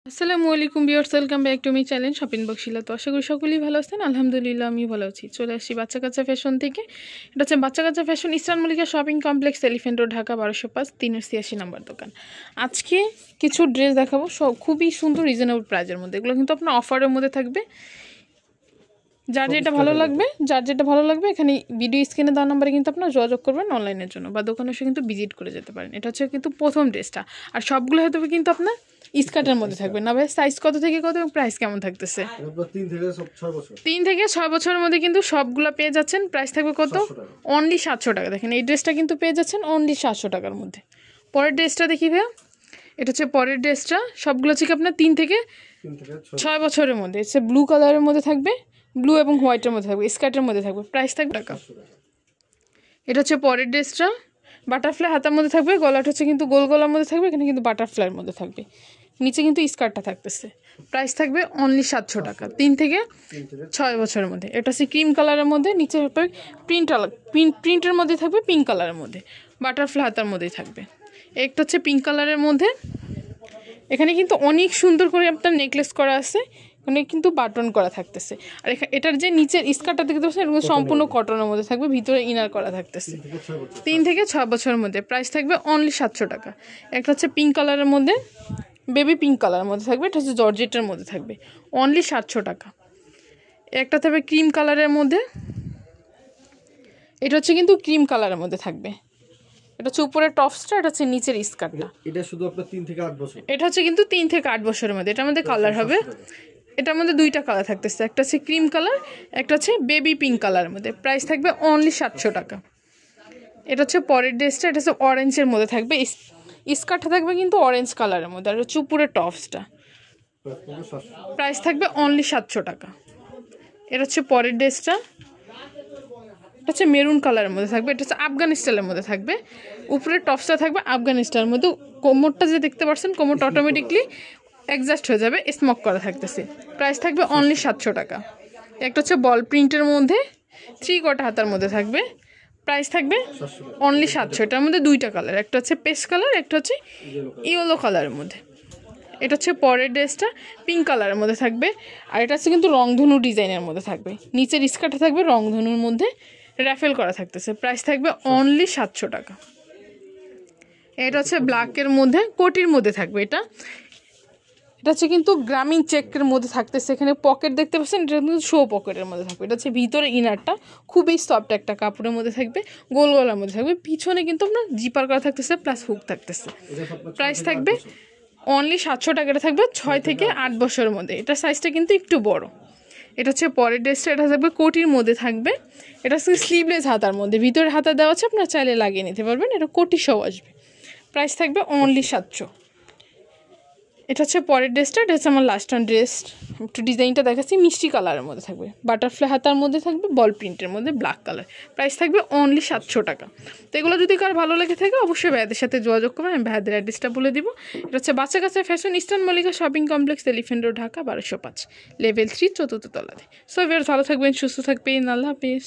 আসসালামু আলাইকুম viewers, welcome back to my channel shopping বক্সিলা। তো আশা করি সকলেই ভালো আছেন। আলহামদুলিল্লাহ আমি ভালো আছি। চলে আসি বাচ্চা কাচ্চা ফ্যাশন থেকে। এটা হচ্ছে বাচ্চা কাচ্চা fashion, eastern Mallika shopping complex, elephant road, Dhaka 1205, 386 number দোকান। আজকে কিছু ড্রেস দেখাবো, সব খুবই সুন্দর রিজনেবল প্রাইজের মধ্যে। এগুলো কিন্তু আপনার অফারের মধ্যে থাকবে। যার যেটা ভালো লাগবে এখানে ভিডিও স্ক্রিনে দেওয়া নাম্বারে কিন্তু আপনারা যোগাযোগ করবেন অনলাইনের জন্য, বা দোকানে এসে কিন্তু ভিজিট করে যেতে পারেন। এটা হচ্ছে কিন্তু প্রথম ড্রেসটা, আর সবগুলো হয়তো কিন্তু আপনার স্কার্টের মধ্যে থাকবে না ভাই। সাইজ কত থেকে কত এবং প্রাইস কেমন থাকতেছে? 3 থেকে 6 বছরের মধ্যে কিন্তু সবগুলো পেয়ে যাচ্ছেন। প্রাইস থাকবে কত? অনলি 700 টাকা। দেখেন এই ড্রেসটা কিন্তু পেয়ে যাচ্ছেন অনলি 700 টাকার মধ্যে। পরের ড্রেসটা দেখি ভাইয়া, এটা হচ্ছে পরের ড্রেসটা। সবগুলো হচ্ছে আপনার 3 থেকে 6 বছরের মধ্যে। হচ্ছে ব্লু কালারের মধ্যে থাকবে, ব্লু এবং হোয়াইটের মধ্যে থাকবে, স্কার্টের মধ্যে থাকবে। প্রাইস থাকবে টাকা। এটা হচ্ছে পরের ড্রেসটা, বাটারফ্লাই হাতার মধ্যে থাকবে, গলাটা হচ্ছে কিন্তু গোল গলার মধ্যে থাকবে, এখানে কিন্তু বাটারফ্লাইয়ের মধ্যে থাকবে, নিচে কিন্তু স্কার্টটা থাকতেছে। প্রাইস থাকবে অনলি 700 টাকা, 3 থেকে 6 বছরের মধ্যে। এটা হচ্ছে ক্রিম কালারের মধ্যে, নিচে প্রিন্টের মধ্যে থাকবে, পিঙ্ক কালারের মধ্যে, বাটারফ্লাই হাতার মধ্যেই থাকবে। একটা হচ্ছে পিঙ্ক কালারের মধ্যে, এখানে কিন্তু অনেক সুন্দর করে আপনার নেকলেস করা আছে, এখানে কিন্তু বাটন করা থাকতেছে। আর এটার যে নিচের স্কার্টটা দেখতে পাচ্ছেন, এটা সম্পূর্ণ কটনের মধ্যে থাকবে, ভিতরে ইনার করা থাকতেছে। 3 থেকে 6 বছরের মধ্যে। প্রাইস থাকবে অনলি 700 টাকা। একটা হচ্ছে পিঙ্ক কালারের মধ্যে, বেবি পিঙ্ক কালারের মধ্যে থাকবে, এটা হচ্ছে জর্জেটের মধ্যে থাকবে, অনলি 700 টাকা। একটা থাকবে ক্রিম কালারের মধ্যে, এটা হচ্ছে কিন্তু ক্রিম কালারের মধ্যে থাকবে, এটা হচ্ছে উপরের টপসটা, এটা হচ্ছে নিচের স্কার্টটা। এটা শুধু আপনার 3 থেকে 8 বছর। এটা হচ্ছে কিন্তু 3 থেকে 8 বছরের মধ্যে। এটার মধ্যে কালার হবে, এটার মধ্যে 2টা কালার থাকতেছে, একটা হচ্ছে ক্রিম কালার, একটা হচ্ছে বেবি পিঙ্ক কালারের মধ্যে। প্রাইস থাকবে অনলি 700 টাকা। এটা হচ্ছে পরের ড্রেসটা, এটা হচ্ছে অরেঞ্জের মধ্যে থাকবে, স্কার্টটা থাকবে কিন্তু অরেঞ্জ কালারের মধ্যে, আর হচ্ছে উপরের টপসটা। প্রাইস থাকবে অনলি 700 টাকা। এটা হচ্ছে পরের ড্রেসটা, এটা হচ্ছে মেরুন কালারের মধ্যে থাকবে, এটা হচ্ছে আফগান স্টাইলের মধ্যে থাকবে, উপরের টপসটা থাকবে আফগান স্টাইলের মধ্যে। কোমরটা যে দেখতে পাচ্ছেন, কোমরটা অটোমেটিকলি অ্যাডজাস্ট হয়ে যাবে, স্মোক করা থাকতেছে। প্রাইস থাকবে অনলি 700 টাকা। একটা হচ্ছে বল প্রিন্টের মধ্যে, 3/4 হাতার মধ্যে থাকবে, প্রাইস থাকবে অনলি 700। এটার মধ্যে 2টা কালার, একটা হচ্ছে পেস্ট কালার, একটা হচ্ছে ইয়েলো কালারের মধ্যে। এটা হচ্ছে পরের ড্রেসটা, পিঙ্ক কালারের মধ্যে থাকবে, আর এটা হচ্ছে কিন্তু রংধনু ডিজাইনের মধ্যে থাকবে, নিচের স্কার্টটা থাকবে রংধনুর মধ্যে র্যাফেল করা থাকতেছে। প্রাইস থাকবে অনলি 700 টাকা। এটা হচ্ছে ব্ল্যাকের মধ্যে, কোটির মধ্যে থাকবে, এটা হচ্ছে কিন্তু গ্রামীণ চেকের মধ্যে থাকতেছে, এখানে পকেট দেখতে পাচ্ছেন, এটা কিন্তু শো পকেটের মধ্যে থাকবে। এটা হচ্ছে ভিতরে ইনারটা খুবই সফট একটা কাপড়ের মধ্যে থাকবে, গোল গলার মধ্যে থাকবে, পিছনে কিন্তু আপনার জিপার করা থাকতেছে, প্লাস হুক থাকতেছে। প্রাইস থাকবে অনলি 700 টাকাটা থাকবে 6 থেকে 8 বছরের মধ্যে। এটা সাইজটা কিন্তু একটু বড়। এটা হচ্ছে পরের ড্রেসটা, এটা থাকবে কোটির মধ্যে থাকবে, এটা হচ্ছে স্লিভলেস হাতার মধ্যে, ভিতরে হাতা দেওয়া আছে, আপনারা চাইলে লাগিয়ে নিতে পারবেন, এটা কোটি সহ আসবে। প্রাইস থাকবে অনলি 700। এটা হচ্ছে পরের ড্রেসটা, এটা হচ্ছে আমার লাস্ট ওয়ান ড্রেস। একটু ডিজাইনটা দেখাচ্ছি, মিষ্টি কালারের মধ্যে থাকবে, বাটারফ্লাই হাতার মধ্যে থাকবে, বল প্রিন্টের মধ্যে, ব্ল্যাক কালার। প্রাইস থাকবে অনলি 700 টাকা। তো এগুলো যদি কার ভালো লেগে থাকে অবশ্যই ভাইয়াদের সাথে যোগাযোগ করবেন, আমি ভাইয়াদের অ্যাড্রেসটা বলে দিব। এটা হচ্ছে বাচ্চা কাচ্চা fashion, eastern Mallika shopping complex, elephant road, Dhaka 1205, level 3, 4th তলাতে। সো এবার ভালো থাকবেন, সুস্থ থাকবেন, আল্লাহ হাফেজ।